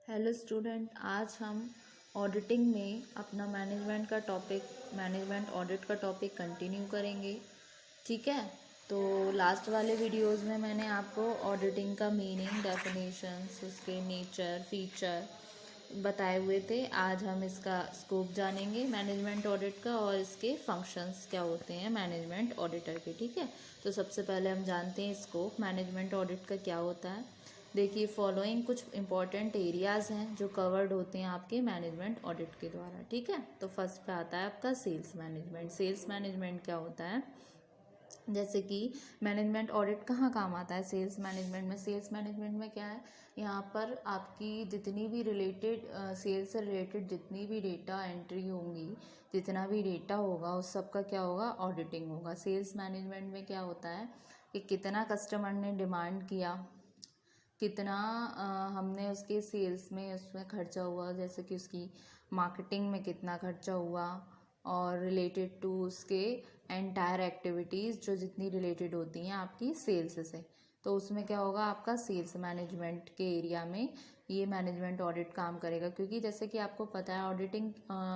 Hello student, आज हम auditing में अपना मैनेजमेंट ऑडिट का टॉपिक कंटिन्यू करेंगे। ठीक है, तो लास्ट वाले वीडियोस में मैंने आपको ऑडिटिंग का मीनिंग, डेफिनेशंस, उसके नेचर, फीचर बताए हुए थे। आज हम इसका स्कोप जानेंगे मैनेजमेंट ऑडिट का और इसके फंक्शंस क्या होते हैं मैनेजमेंट ऑडिटर के। ठीक है, तो सबसे पहले हम जानते हैं स्कोप मैनेजमेंट ऑडिट का क्या होता है। देखिए, फॉलोइंग कुछ इंपॉर्टेंट एरियाज़ हैं जो कवर्ड होते हैं आपके मैनेजमेंट ऑडिट के द्वारा। ठीक है, तो फर्स्ट पे आता है आपका सेल्स मैनेजमेंट। सेल्स मैनेजमेंट क्या होता है, जैसे कि मैनेजमेंट ऑडिट कहाँ काम आता है सेल्स मैनेजमेंट में। सेल्स मैनेजमेंट में क्या है, यहाँ पर आपकी जितनी भी सेल्स से रिलेटेड जितनी भी डेटा एंट्री होंगी, जितना भी डेटा होगा उस सब का क्या होगा, ऑडिटिंग होगा। सेल्स मैनेजमेंट में क्या होता है कि कितना कस्टमर ने डिमांड किया, कितना हमने उसके सेल्स में उसमें खर्चा हुआ, जैसे कि उसकी मार्केटिंग में कितना खर्चा हुआ, और रिलेटेड टू उसके एंटायर एक्टिविटीज़ जो जितनी रिलेटेड होती हैं आपकी सेल्स से, तो उसमें क्या होगा आपका सेल्स मैनेजमेंट के एरिया में ये मैनेजमेंट ऑडिट काम करेगा। क्योंकि जैसे कि आपको पता है ऑडिटिंग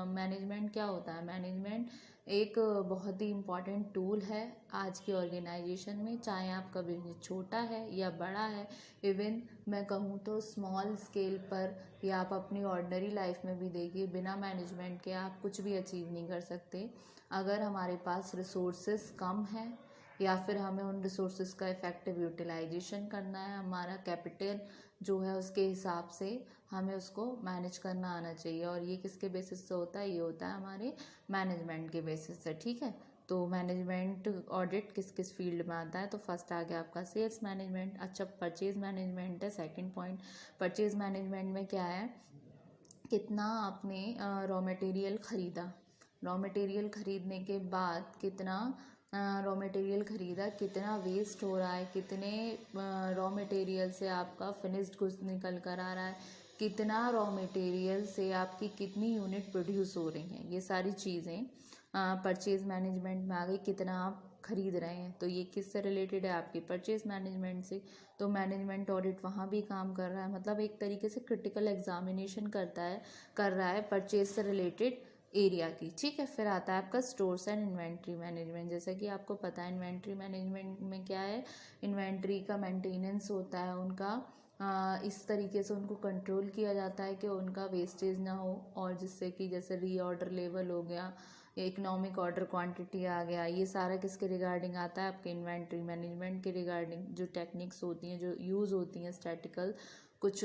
मैनेजमेंट क्या होता है, मैनेजमेंट एक बहुत ही इम्पॉर्टेंट टूल है आज की ऑर्गेनाइजेशन में, चाहे आपका बिजनेस छोटा है या बड़ा है। इवन मैं कहूँ तो स्मॉल स्केल पर या आप अपनी ऑर्डिनरी लाइफ में भी देखिए, बिना मैनेजमेंट के आप कुछ भी अचीव नहीं कर सकते। अगर हमारे पास रिसोर्सेस कम है या फिर हमें उन रिसोर्सेज का इफ़ेक्टिव यूटिलाइजेशन करना है, हमारा कैपिटल जो है उसके हिसाब से हमें उसको मैनेज करना आना चाहिए। और ये किसके बेसिस से होता है, ये होता है हमारे मैनेजमेंट के बेसिस से। ठीक है, तो मैनेजमेंट ऑडिट किस किस फील्ड में आता है, तो फर्स्ट आ गया आपका सेल्स मैनेजमेंट। अच्छा, परचेज मैनेजमेंट है सेकंड पॉइंट। परचेज मैनेजमेंट में क्या है, कितना आपने रॉ मटेरियल ख़रीदा, रॉ मटेरियल ख़रीदने के बाद कितना रॉ मटेरियल ख़रीदा, कितना वेस्ट हो रहा है, कितने रॉ मटेरियल से आपका फिनिश्ड गुड्स निकल कर आ रहा है, कितना रॉ मटेरियल से आपकी कितनी यूनिट प्रोड्यूस हो रही हैं, ये सारी चीज़ें परचेज़ मैनेजमेंट में आ गई। कितना आप खरीद रहे हैं, तो ये किससे रिलेटेड है, आपकी परचेज़ मैनेजमेंट से। तो मैनेजमेंट ऑडिट वहाँ भी काम कर रहा है, मतलब एक तरीके से क्रिटिकल एग्जामिनेशन कर रहा है परचेज से रिलेटेड एरिया की। ठीक है, फिर आता है आपका स्टोर्स एंड इन्वेंट्री मैनेजमेंट। जैसा कि आपको पता है इन्वेंट्री मैनेजमेंट में क्या है, इन्वेंट्री का मेंटेनेंस होता है उनका, इस तरीके से उनको कंट्रोल किया जाता है कि उनका वेस्टेज ना हो, और जिससे कि जैसे रीऑर्डर लेवल हो गया, इकोनॉमिक ऑर्डर क्वांटिटी आ गया, ये सारा किसके रिगार्डिंग आता है, आपके इन्वेंट्री मैनेजमेंट के रिगार्डिंग। जो टेक्निक्स होती हैं जो यूज़ होती हैं, स्टैटिकल कुछ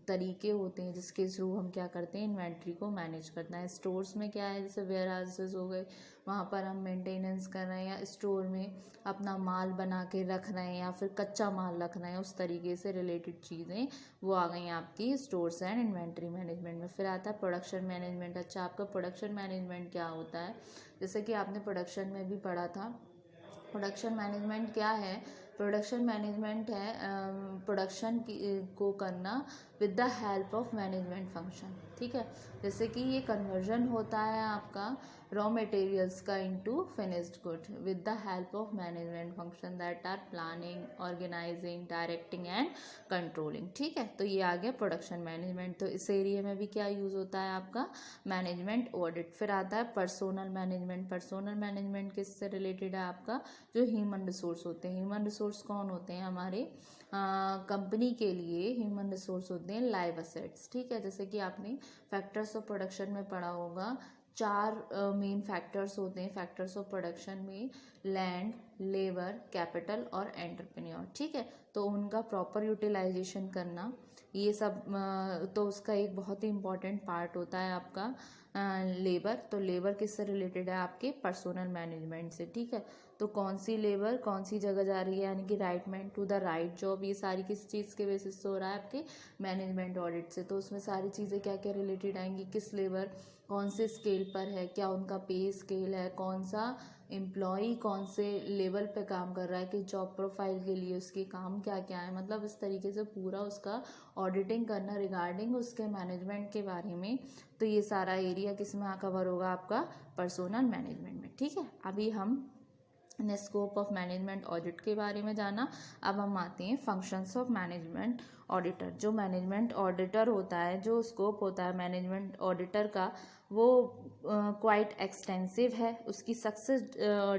तरीके होते हैं जिसके थ्रू हम क्या करते हैं, इन्वेंट्री को मैनेज करना है। स्टोर्स में क्या है, जैसे वेयर हाउसेज हो गए, वहाँ पर हम मेंटेनेंस कर रहे हैं, या स्टोर में अपना माल बना के रख रहे हैं या फिर कच्चा माल रख रहे हैं, उस तरीके से रिलेटेड चीज़ें वो आ गई आपकी स्टोर्स एंड इन्वेंट्री मैनेजमेंट में। फिर आता है प्रोडक्शन मैनेजमेंट। अच्छा, आपका प्रोडक्शन मैनेजमेंट क्या होता है, जैसे कि आपने प्रोडक्शन में भी पढ़ा था। प्रोडक्शन मैनेजमेंट क्या है, प्रोडक्शन मैनेजमेंट है प्रोडक्शन को करना with the help of management function. ठीक है, जैसे कि ये कन्वर्जन होता है आपका रॉ मटेरियल्स का into finished good with the help of management function that are planning, organising, directing and controlling. ठीक है, तो ये आ गया प्रोडक्शन मैनेजमेंट। तो इस एरिया में भी क्या यूज़ होता है आपका मैनेजमेंट ऑडिट। फिर आता है पर्सोनल मैनेजमेंट। पर्सोनल मैनेजमेंट किससे रिलेटेड है, आपका जो ह्यूमन रिसोर्स होते हैं। ह्यूमन रिसोर्स कौन होते हैं, हमारे कंपनी के लिए ह्यूमन रिसोर्स होते हैं लाइव असेट्स। ठीक है, जैसे कि आपने फैक्टर्स ऑफ प्रोडक्शन में पढ़ा होगा, 4 मेन फैक्टर्स होते हैं फैक्टर्स ऑफ प्रोडक्शन में, लैंड, लेबर, कैपिटल और एंटरप्रेन्योर। ठीक है, तो उनका प्रॉपर यूटिलाइजेशन करना, ये सब तो उसका एक बहुत ही इम्पॉर्टेंट पार्ट होता है आपका लेबर। तो लेबर किससे रिलेटेड है, आपके पर्सोनल मैनेजमेंट से। ठीक है, तो कौन सी लेबर कौन सी जगह जा रही है, यानी कि right man to the right job, ये सारी किस चीज़ के बेसिस से हो रहा है, आपके मैनेजमेंट ऑडिट से। तो उसमें सारी चीज़ें क्या क्या रिलेटेड आएंगी, किस लेबर कौन से स्केल पर है, क्या उनका पे स्केल है, कौन सा एम्प्लॉई कौन से लेवल पे काम कर रहा है, कि जॉब प्रोफाइल के लिए उसके काम क्या क्या है, मतलब इस तरीके से पूरा उसका ऑडिटिंग करना रिगार्डिंग उसके मैनेजमेंट के बारे में। तो ये सारा एरिया किस में कवर होगा, आपका पर्सोनल मैनेजमेंट में। ठीक है, अभी हम ने स्कोप ऑफ मैनेजमेंट ऑडिट के बारे में जाना। अब हम आते हैं फंक्शंस ऑफ मैनेजमेंट ऑडिटर। जो मैनेजमेंट ऑडिटर होता है, जो स्कोप होता है मैनेजमेंट ऑडिटर का, वो क्वाइट एक्सटेंसिव है। उसकी सक्सेस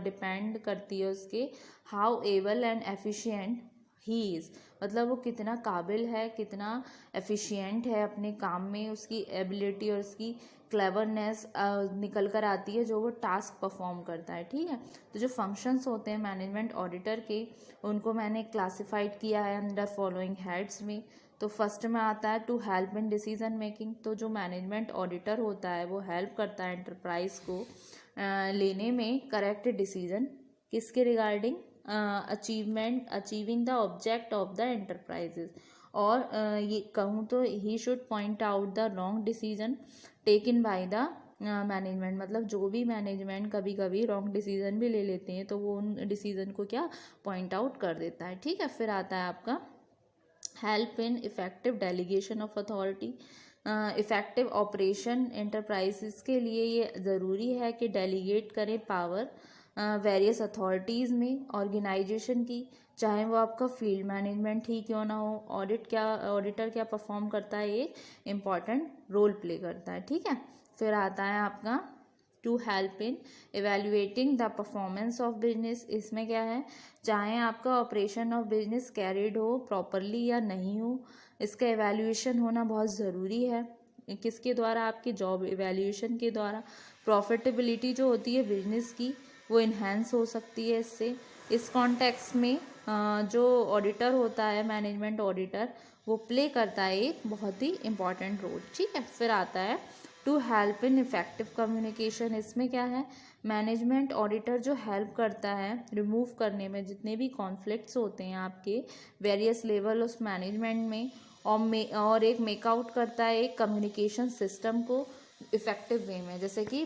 डिपेंड करती है उसके how able and efficient he is, मतलब वो कितना काबिल है, कितना एफिशिएंट है अपने काम में, उसकी एबिलिटी और उसकी क्लेवरनेस निकल कर आती है जो वो टास्क परफॉर्म करता है। ठीक है, तो जो फंक्शंस होते हैं मैनेजमेंट ऑडिटर के, उनको मैंने क्लासिफाइड किया है अंडर फॉलोइंग हेड्स में। तो फर्स्ट में आता है to help in decision making. तो जो मैनेजमेंट ऑडिटर होता है वो हेल्प करता है एंटरप्राइज को लेने में करेक्ट डिसीजन, किसके regarding, achieving the object of the enterprises. और ये कहूँ तो he should point out the wrong decision taken by the management. मतलब जो भी मैनेजमेंट कभी कभी रॉन्ग डिसीजन भी ले लेते हैं तो वो उन डिसीजन को क्या पॉइंट आउट कर देता है। ठीक है, फिर आता है आपका help in effective delegation of authority. Effective operation enterprises के लिए ये ज़रूरी है कि डेलीगेट करें पावर वेरियस अथॉरिटीज़ में ऑर्गेनाइजेशन की, चाहे वो आपका फील्ड मैनेजमेंट ही क्यों ना हो। ऑडिटर क्या परफॉर्म करता है, ये इम्पॉर्टेंट रोल प्ले करता है। ठीक है, फिर आता है आपका to help in evaluating the performance of business. इसमें क्या है, चाहे आपका ऑपरेशन ऑफ बिजनेस कैरिड हो प्रॉपरली या नहीं हो, इसका एवेल्युएशन होना बहुत ज़रूरी है। किसके द्वारा, आपकी जॉब एवेल्युएशन के द्वारा। प्रॉफिटेबिलिटी जो होती है बिजनेस की वो इन्हेंस हो सकती है इससे। इस कॉन्टेक्स्ट में जो ऑडिटर होता है मैनेजमेंट ऑडिटर, वो प्ले करता है एक बहुत ही इम्पॉर्टेंट रोल। ठीक है, फिर आता है to help in effective communication. इसमें क्या है, मैनेजमेंट ऑडिटर जो हेल्प करता है रिमूव करने में जितने भी कॉन्फ्लिक्ट्स होते हैं आपके वेरियस लेवल ऑफ मैनेजमेंट में, और एक मेकआउट करता है एक कम्युनिकेशन सिस्टम को इफ़ेक्टिव वे में। जैसे कि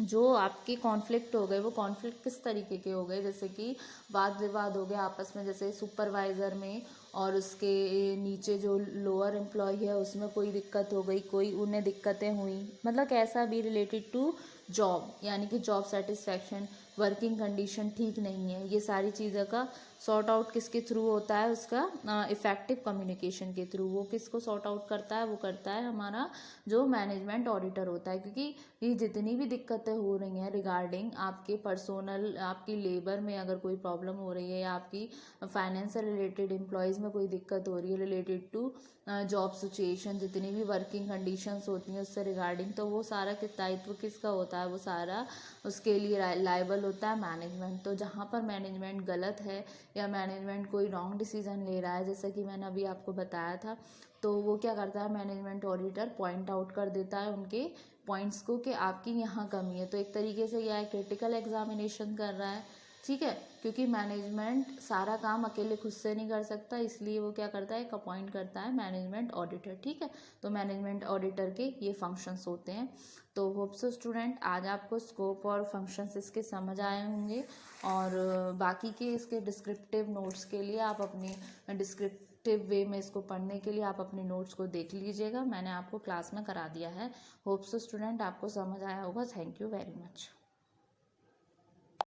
जो आपके कॉन्फ्लिक्ट हो गए, वो कॉन्फ्लिक्ट किस तरीके के हो गए, जैसे कि वाद विवाद हो गया आपस में, जैसे सुपरवाइज़र में और उसके नीचे जो लोअर एम्प्लॉय है उसमें कोई दिक्कत हो गई, कोई उन्हें दिक्कतें हुई, मतलब कैसा भी रिलेटेड टू जॉब, यानी कि जॉब सेटिस्फैक्शन, वर्किंग कंडीशन ठीक नहीं है, ये सारी चीज़ों का सॉर्ट आउट किसके थ्रू होता है, उसका इफ़ेक्टिव कम्युनिकेशन के थ्रू। वो किसको सॉर्ट आउट करता है, वो करता है हमारा जो मैनेजमेंट ऑडिटर होता है। क्योंकि ये जितनी भी दिक्कतें हो रही हैं रिगार्डिंग आपके पर्सनल, आपकी लेबर में अगर कोई प्रॉब्लम हो रही है, या आपकी फाइनेंस से रिलेटेड एम्प्लॉयज़ में कोई दिक्कत हो रही है रिलेटेड टू जॉब सिचुएशन, जितनी भी वर्किंग कंडीशंस होती हैं उससे रिगार्डिंग, तो वो सारा दायित्व किसका होता है, वो सारा उसके लिए लायबल होता है मैनेजमेंट। तो जहाँ पर मैनेजमेंट गलत है या मैनेजमेंट कोई रॉन्ग डिसीजन ले रहा है, जैसा कि मैंने अभी आपको बताया था, तो वो क्या करता है मैनेजमेंट ऑडिटर पॉइंट आउट कर देता है उनके पॉइंट्स को कि आपकी यहाँ कमी है। तो एक तरीके से यह क्रिटिकल एग्जामिनेशन कर रहा है। ठीक है, क्योंकि मैनेजमेंट सारा काम अकेले खुद से नहीं कर सकता, इसलिए वो क्या करता है, एक अपॉइंट करता है मैनेजमेंट ऑडिटर। ठीक है, तो मैनेजमेंट ऑडिटर के ये फंक्शंस होते हैं। तो होप सो स्टूडेंट आज आपको स्कोप और फंक्शंस इसके समझ आए होंगे, और बाकी के इसके डिस्क्रिप्टिव नोट्स के लिए आप अपने डिस्क्रिप्टिव वे में इसको पढ़ने के लिए आप अपने नोट्स को देख लीजिएगा, मैंने आपको क्लास में करा दिया है। होप सो स्टूडेंट आपको समझ आया होगा। Thank you very much.